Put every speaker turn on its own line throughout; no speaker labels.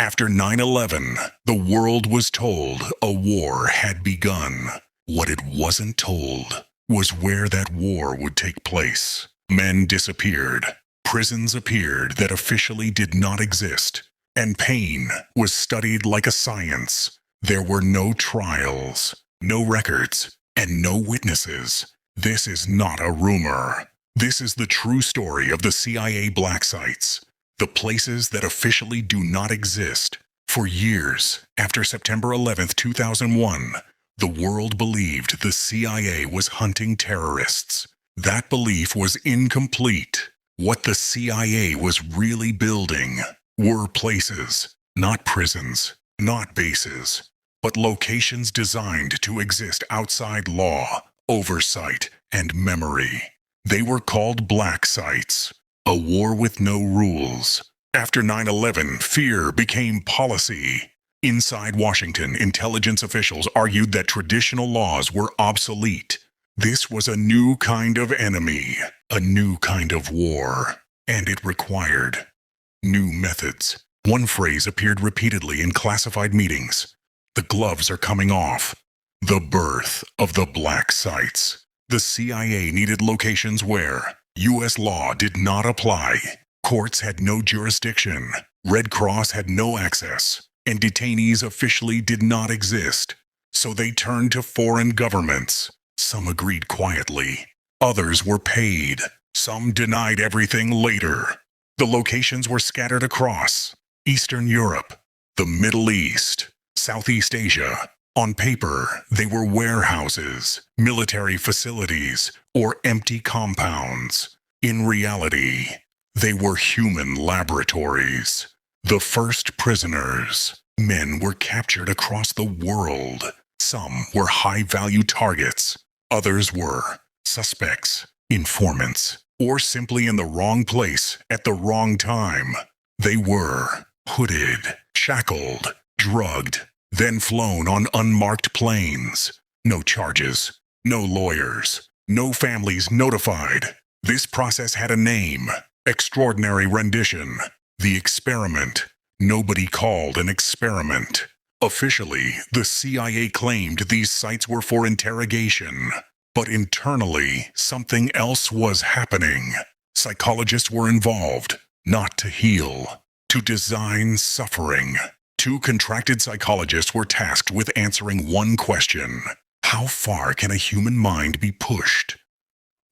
After 9/11, the world was told a war had begun. What it wasn't told was where that war would take place. Men disappeared. Prisons appeared that officially did not exist. And pain was studied like a science. There were no trials, no records, and no witnesses. This is not a rumor. This is the true story of the CIA black sites, the places that officially do not exist. For years after September 11th, 2001, the world believed the CIA was hunting terrorists. That belief was incomplete. What the CIA was really building were places, not prisons, not bases, but locations designed to exist outside law, oversight, and memory. They were called black sites, a war with no rules. After 9/11, fear became policy. Inside Washington, intelligence officials argued that traditional laws were obsolete. This was a new kind of enemy, a new kind of war, and it required new methods. One phrase appeared repeatedly in classified meetings. The gloves are coming off. The birth of the black sites. The CIA needed locations where U.S. law did not apply. Courts had no jurisdiction. Red Cross had no access. And detainees officially did not exist. So they turned to foreign governments. Some agreed quietly. Others were paid. Some denied everything later. The locations were scattered across Eastern Europe, the Middle East, Southeast Asia. On paper, they were warehouses, military facilities, or empty compounds. In reality, they were human laboratories. The first prisoners, men, were captured across the world. Some were high-value targets. Others were suspects, informants, or simply in the wrong place at the wrong time. They were hooded, shackled, drugged, then flown on unmarked planes. No charges, no lawyers, no families notified. This process had a name: extraordinary rendition. The experiment. Nobody called an experiment. Officially, the CIA claimed these sites were for interrogation. But internally, something else was happening. Psychologists were involved, not to heal, to design suffering. Two contracted psychologists were tasked with answering one question: how far can a human mind be pushed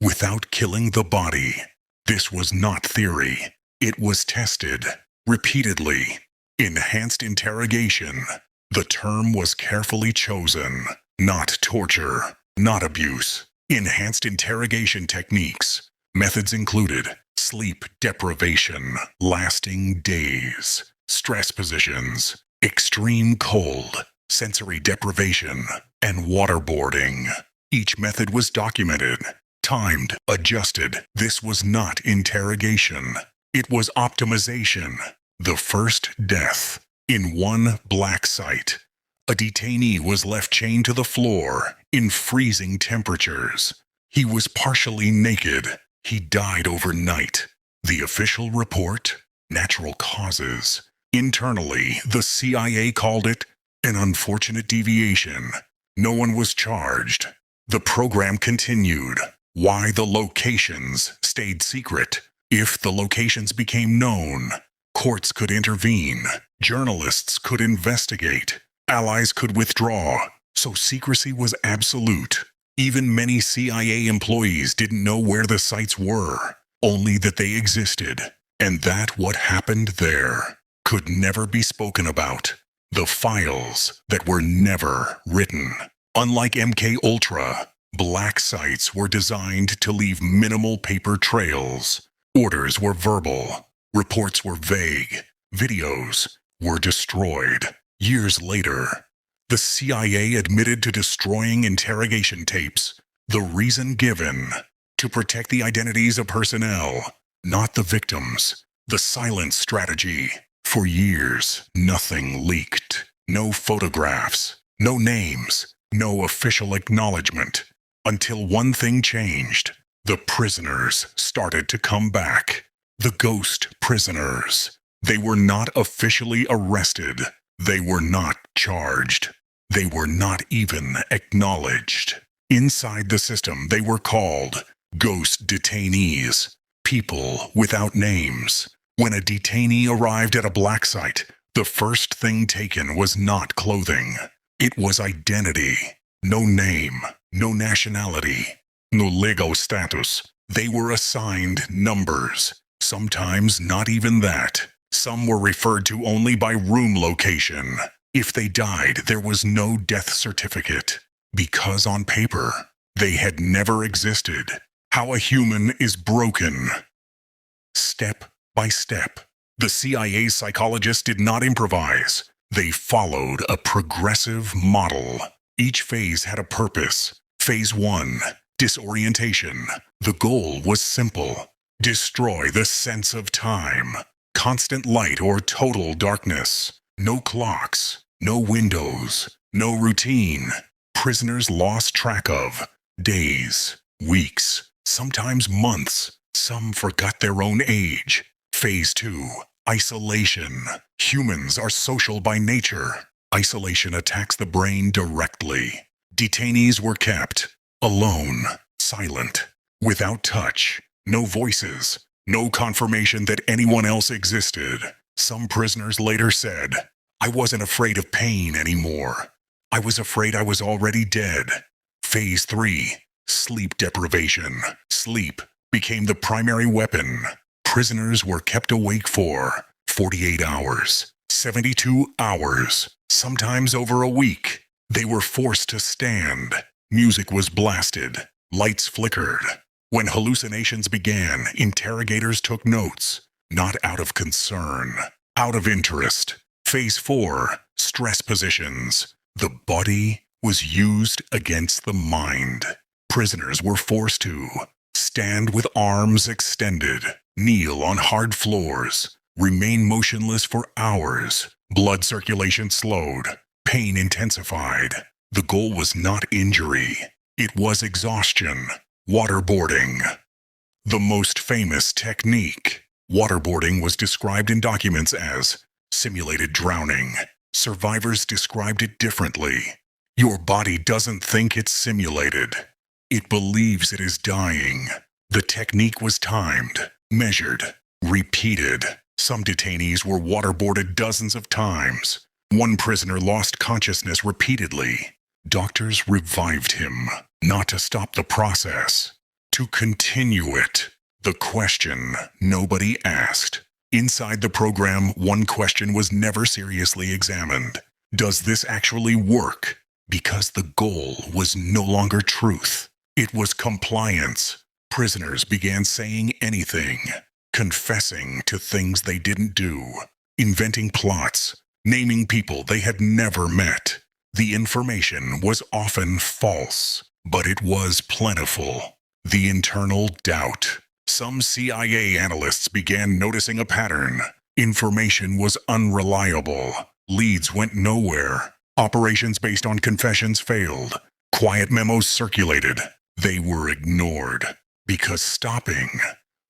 without killing the body? This was not theory. It was tested, repeatedly. Enhanced interrogation. The term was carefully chosen. Not torture, not abuse. Enhanced interrogation techniques. Methods included sleep deprivation, lasting days, stress positions, extreme cold, sensory deprivation, and waterboarding. Each method was documented, timed, adjusted. This was not interrogation. It was optimization. The first death. In one black site, a detainee was left chained to the floor in freezing temperatures. He was partially naked. He died overnight. The official report? Natural causes. Internally, the CIA called it an unfortunate deviation. No one was charged. The program continued. Why the locations stayed secret? If the locations became known, courts could intervene, journalists could investigate, allies could withdraw, so secrecy was absolute. Even many CIA employees didn't know where the sites were, only that they existed, and that what happened there could never be spoken about. The files that were never written. Unlike MK Ultra, black sites were designed to leave minimal paper trails. Orders were verbal. Reports were vague. Videos were destroyed. Years later, the CIA admitted to destroying interrogation tapes. The reason given: to protect the identities of personnel, not the victims. The silent strategy. For years, nothing leaked. No photographs, no names, no official acknowledgement. Until one thing changed. The prisoners started to come back. The ghost prisoners. They were not officially arrested. They were not charged. They were not even acknowledged. Inside the system, they were called ghost detainees, people without names. When a detainee arrived at a black site, the first thing taken was not clothing. It was identity. No name, no nationality, no legal status. They were assigned numbers. Sometimes not even that. Some were referred to only by room location. If they died, there was no death certificate, because on paper, they had never existed. How a human is broken. Step by step. The CIA psychologists did not improvise. They followed a progressive model. Each phase had a purpose. Phase 1, disorientation. The goal was simple. Destroy the sense of time. Constant light or total darkness. No clocks, no windows, no routine. Prisoners lost track of days, weeks, sometimes months. Some forgot their own age. Phase 2, isolation. Humans are social by nature. Isolation attacks the brain directly. Detainees were kept alone, silent, without touch, no voices, no confirmation that anyone else existed. Some prisoners later said, "I wasn't afraid of pain anymore. I was afraid I was already dead." Phase 3, sleep deprivation. Sleep became the primary weapon. Prisoners were kept awake for 48 hours, 72 hours, sometimes over a week. They were forced to stand. Music was blasted. Lights flickered. When hallucinations began, interrogators took notes, not out of concern, out of interest. Phase 4, stress positions. The body was used against the mind. Prisoners were forced to stand with arms extended, kneel on hard floors, remain motionless for hours. Blood circulation slowed. Pain intensified. The goal was not injury. It was exhaustion. Waterboarding. The most famous technique. Waterboarding was described in documents as simulated drowning. Survivors described it differently. Your body doesn't think it's simulated. It believes it is dying. The technique was timed, measured, repeated. Some detainees were waterboarded dozens of times. One prisoner lost consciousness repeatedly. Doctors revived him, not to stop the process, to continue it. The question nobody asked. Inside the program, one question was never seriously examined. Does this actually work? Because the goal was no longer truth. It was compliance. Prisoners began saying anything, confessing to things they didn't do, inventing plots, naming people they had never met. The information was often false, but it was plentiful. The internal doubt. Some CIA analysts began noticing a pattern. Information was unreliable. Leads went nowhere. Operations based on confessions failed. Quiet memos circulated. They were ignored, because stopping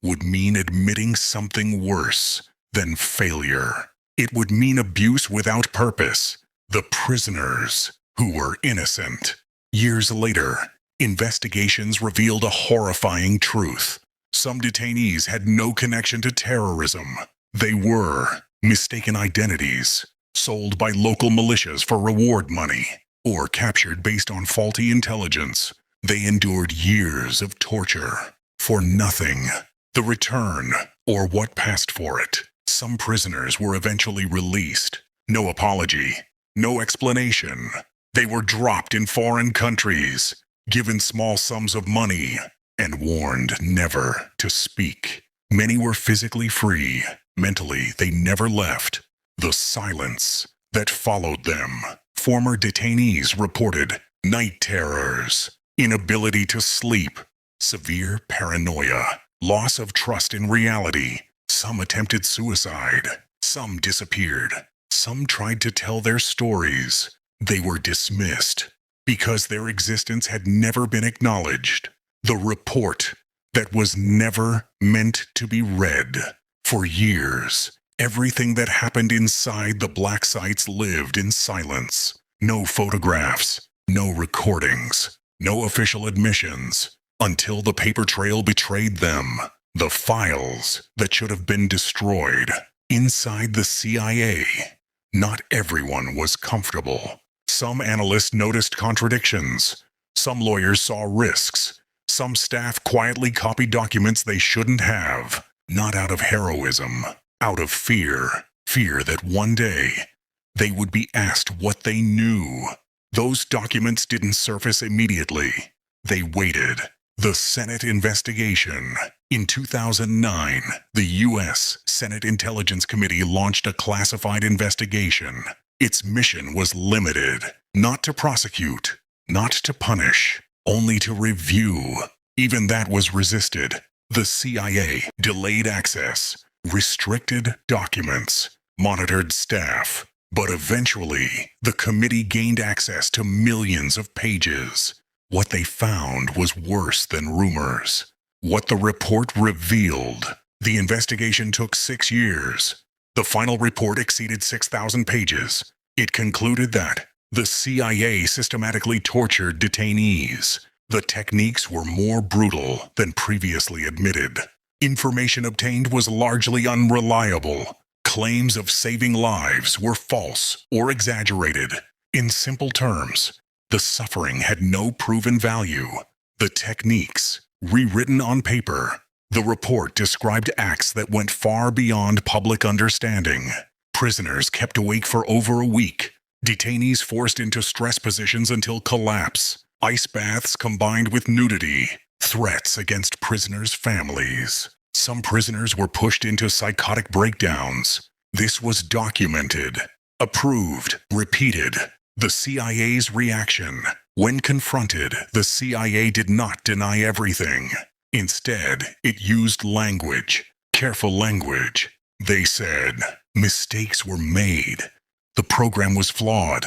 would mean admitting something worse than failure. It would mean abuse without purpose. The prisoners, who were innocent. Years later, investigations revealed a horrifying truth. Some detainees had no connection to terrorism. They were mistaken identities, sold by local militias for reward money, or captured based on faulty intelligence. They endured years of torture for nothing. The return, or what passed for it. Some prisoners were eventually released. No apology, no explanation. They were dropped in foreign countries, given small sums of money, and warned never to speak. Many were physically free. Mentally, they never left. The silence that followed them. Former detainees reported night terrors, inability to sleep, severe paranoia, loss of trust in reality. Some attempted suicide. Some disappeared. Some tried to tell their stories. They were dismissed because their existence had never been acknowledged. The report that was never meant to be read. For years, Everything that happened inside the black sites lived in silence. No photographs, no recordings, no official admissions, until the paper trail betrayed them. The files that should have been destroyed. Inside the CIA, not everyone was comfortable. Some analysts noticed contradictions. Some lawyers saw risks. Some staff quietly copied documents they shouldn't have. Not out of heroism, out of fear. Fear that one day they would be asked what they knew. Those documents didn't surface immediately. They waited. The Senate investigation. In 2009, the U.S. Senate Intelligence Committee launched a classified investigation. Its mission was limited, not to prosecute, not to punish, only to review. Even that was resisted. The CIA delayed access, restricted documents, monitored staff. But eventually, the committee gained access to millions of pages. What they found was worse than rumors. What the report revealed. The investigation took 6 years. The final report exceeded 6,000 pages. It concluded that the CIA systematically tortured detainees. The techniques were more brutal than previously admitted. Information obtained was largely unreliable. Claims of saving lives were false or exaggerated. In simple terms, the suffering had no proven value. The techniques, rewritten on paper. The report described acts that went far beyond public understanding. Prisoners kept awake for over a week. Detainees forced into stress positions until collapse. Ice baths combined with nudity. Threats against prisoners' families. Some prisoners were pushed into psychotic breakdowns. This was documented, approved, repeated. The CIA's reaction. When confronted, the CIA did not deny everything. Instead, it used language, careful language. They said, mistakes were made. The program was flawed.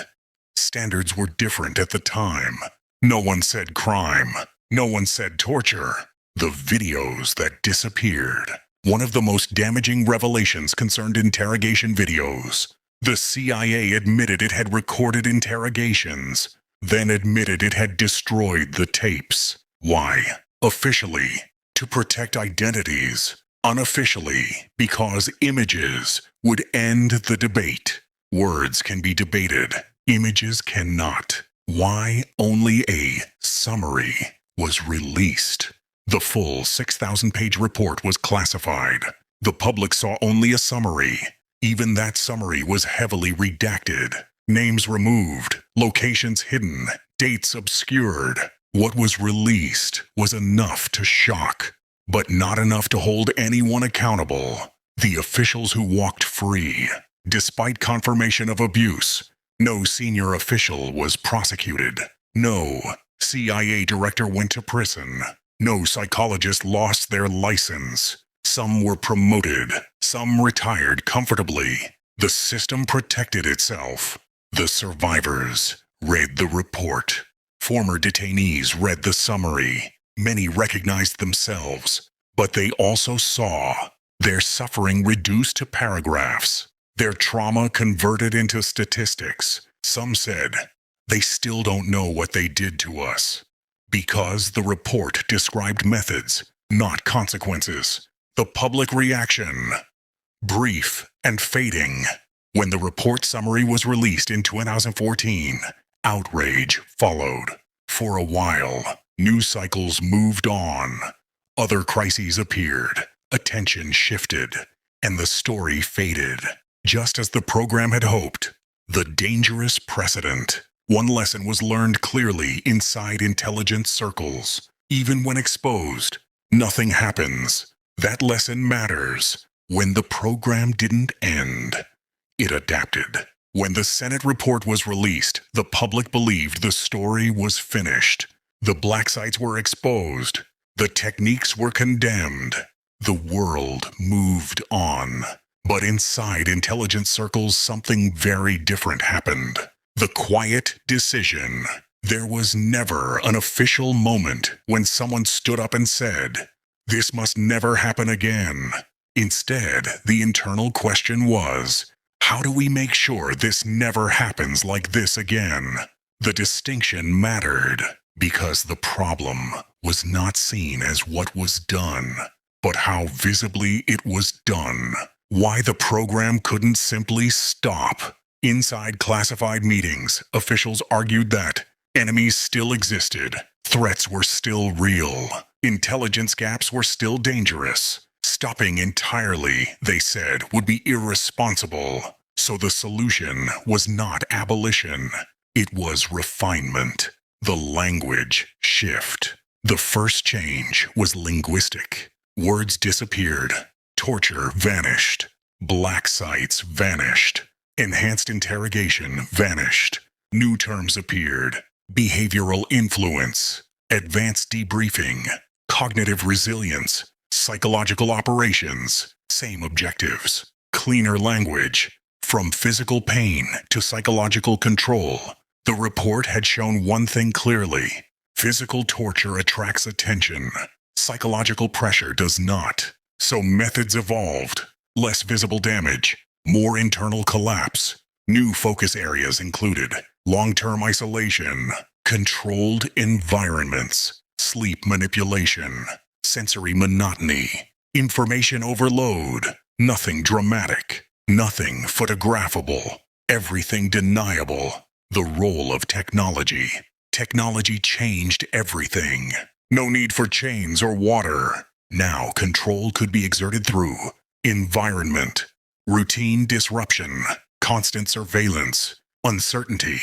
Standards were different at the time. No one said crime. No one said torture. The videos that disappeared. One of the most damaging revelations concerned interrogation videos. The CIA admitted it had recorded interrogations, then admitted it had destroyed the tapes. Why? Officially, to protect identities. Unofficially, because images would end the debate. Words can be debated. Images cannot. Why only a summary was released? The full 6,000-page report was classified. The public saw only a summary. Even that summary was heavily redacted. Names removed, locations hidden, dates obscured. What was released was enough to shock, but not enough to hold anyone accountable. The officials who walked free. Despite confirmation of abuse, no senior official was prosecuted. No CIA director went to prison. No psychologist lost their license. Some were promoted. Some retired comfortably. The system protected itself. The survivors read the report. Former detainees read the summary. Many recognized themselves, but they also saw their suffering reduced to paragraphs. Their trauma converted into statistics. Some said, they still don't know what they did to us. Because the report described methods, not consequences. The public reaction. Brief and fading. When the report summary was released in 2014, outrage followed. For a while, news cycles moved on. Other crises appeared. Attention shifted. And the story faded. Just as the program had hoped. The dangerous precedent. One lesson was learned clearly inside intelligence circles. Even when exposed, nothing happens. That lesson matters. When the program didn't end, it adapted. When the Senate report was released, the public believed the story was finished. The black sites were exposed. The techniques were condemned. The world moved on. But inside intelligence circles, something very different happened. The quiet decision. There was never an official moment when someone stood up and said, "This must never happen again." Instead, the internal question was, how do we make sure this never happens like this again? The distinction mattered because the problem was not seen as what was done, but how visibly it was done. Why the program couldn't simply stop. Inside classified meetings, officials argued that enemies still existed, threats were still real, intelligence gaps were still dangerous. Stopping entirely, they said, would be irresponsible. So the solution was not abolition. It was refinement. The language shift. The first change was linguistic. Words disappeared. Torture vanished. Black sites vanished. Enhanced interrogation vanished. New terms appeared. Behavioral influence. Advanced debriefing. Cognitive resilience. Psychological operations. Same objectives. Cleaner language. From physical pain to psychological control. The report had shown one thing clearly. Physical torture attracts attention. Psychological pressure does not. So methods evolved. Less visible damage. More internal collapse. New focus areas included long-term isolation, controlled environments, sleep manipulation, sensory monotony, information overload, nothing dramatic, nothing photographable, everything deniable. The role of technology. Technology changed everything. No need for chains or water. Now control could be exerted through environment, routine disruption, constant surveillance, uncertainty.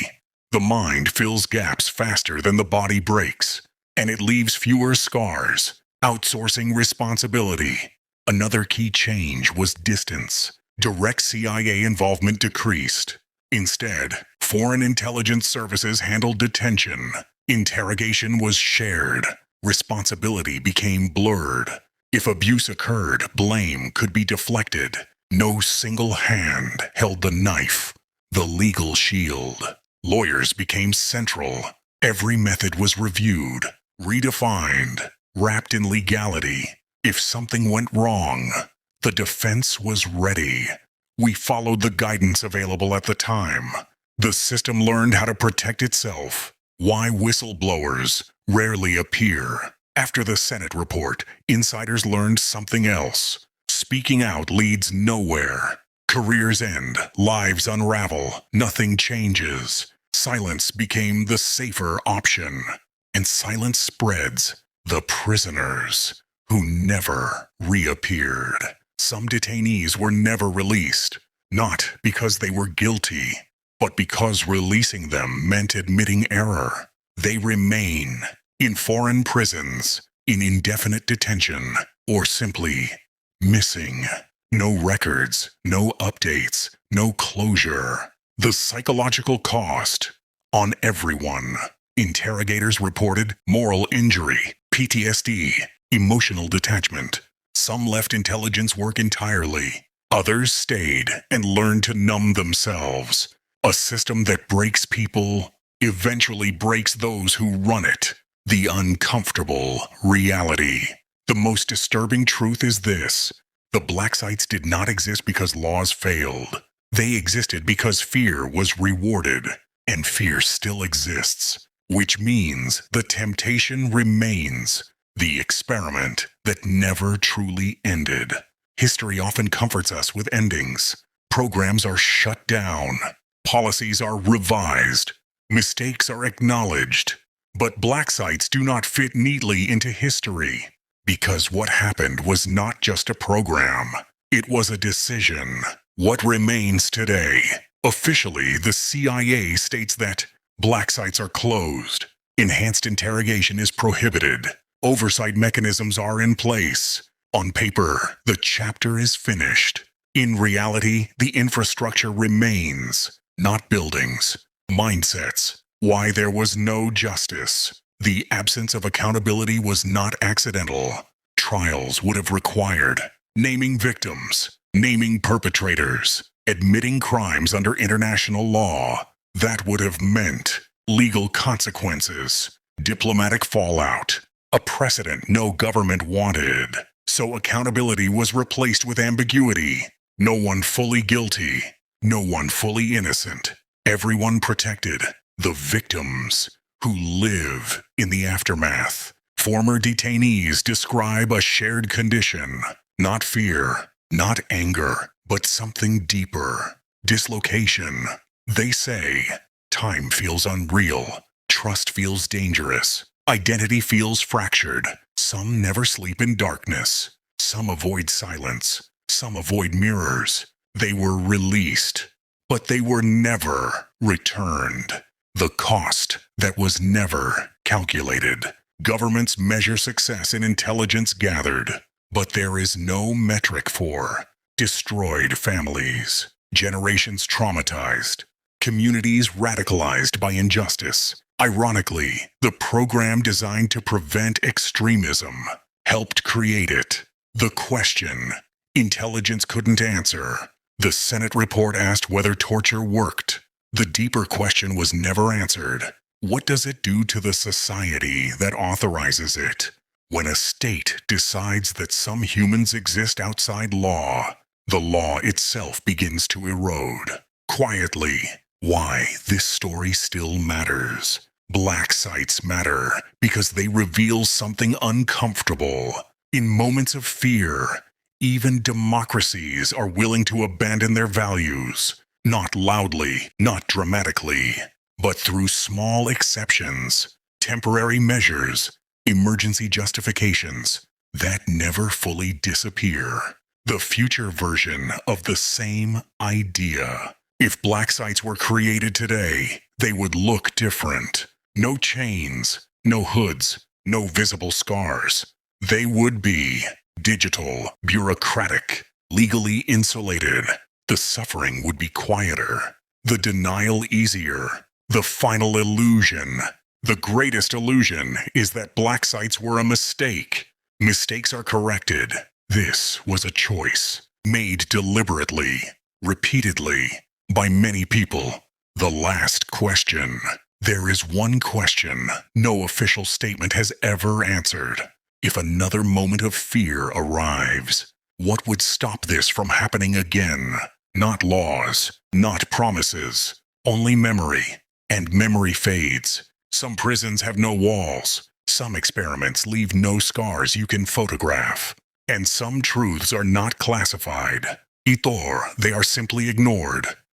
The mind fills gaps faster than the body breaks, and it leaves fewer scars. Outsourcing responsibility. Another key change was distance. Direct CIA involvement decreased. Instead, foreign intelligence services handled detention. Interrogation was shared. Responsibility became blurred. If abuse occurred, blame could be deflected. No single hand held the knife. The legal shield. Lawyers became central. Every method was reviewed, redefined, wrapped in legality. If something went wrong, the defense was ready. We followed the guidance available at the time. The system learned how to protect itself. Why whistleblowers rarely appear. After the Senate report, insiders learned something else. Speaking out leads nowhere. Careers end, lives unravel, nothing changes. Silence became the safer option. And silence spreads. The prisoners, who never reappeared. Some detainees were never released, not because they were guilty, but because releasing them meant admitting error. They remain in foreign prisons, in indefinite detention, or simply missing. No records, no updates, no closure. The psychological cost on everyone. Interrogators reported moral injury, PTSD, emotional detachment. Some left intelligence work entirely. Others stayed and learned to numb themselves. A system that breaks people eventually breaks those who run it. The uncomfortable reality. The most disturbing truth is this. The black sites did not exist because laws failed. They existed because fear was rewarded. And fear still exists. Which means the temptation remains. The experiment that never truly ended. History often comforts us with endings. Programs are shut down. Policies are revised. Mistakes are acknowledged. But black sites do not fit neatly into history. Because what happened was not just a program. It was a decision. What remains today? Officially, the CIA states that black sites are closed. Enhanced interrogation is prohibited. Oversight mechanisms are in place. On paper, the chapter is finished. In reality, the infrastructure remains. Not buildings. Mindsets. Why there was no justice. The absence of accountability was not accidental. Trials would have required naming victims, naming perpetrators, admitting crimes under international law. That would have meant legal consequences, diplomatic fallout, a precedent no government wanted. So accountability was replaced with ambiguity. No one fully guilty, no one fully innocent. Everyone protected. The victims who live in the aftermath. Former detainees describe a shared condition. Not fear, not anger, but something deeper. Dislocation. They say, time feels unreal. Trust feels dangerous. Identity feels fractured. Some never sleep in darkness. Some avoid silence. Some avoid mirrors. They were released, but they were never returned. The cost that was never calculated. Governments measure success in intelligence gathered, but there is no metric for destroyed families, generations traumatized, communities radicalized by injustice. Ironically, the program designed to prevent extremism helped create it. The question intelligence couldn't answer. The Senate report asked whether torture worked. The deeper question was never answered. What does it do to the society that authorizes it? When a state decides that some humans exist outside law, the law itself begins to erode. Quietly, why this story still matters. Black sites matter because they reveal something uncomfortable. In moments of fear, even democracies are willing to abandon their values. Not loudly, not dramatically, but through small exceptions, temporary measures, emergency justifications that never fully disappear. The future version of the same idea. If black sites were created today, they would look different. No chains, no hoods, no visible scars. They would be digital, bureaucratic, legally insulated. The suffering would be quieter, the denial easier, the final illusion. The greatest illusion is that black sites were a mistake. Mistakes are corrected. This was a choice, made deliberately, repeatedly, by many people. The last question. There is one question no official statement has ever answered. If another moment of fear arrives, what would stop this from happening again? Not laws, not promises, only memory. And memory fades. Some prisons have no walls. Some experiments leave no scars you can photograph. And some truths are not classified. Itor, they are simply ignored.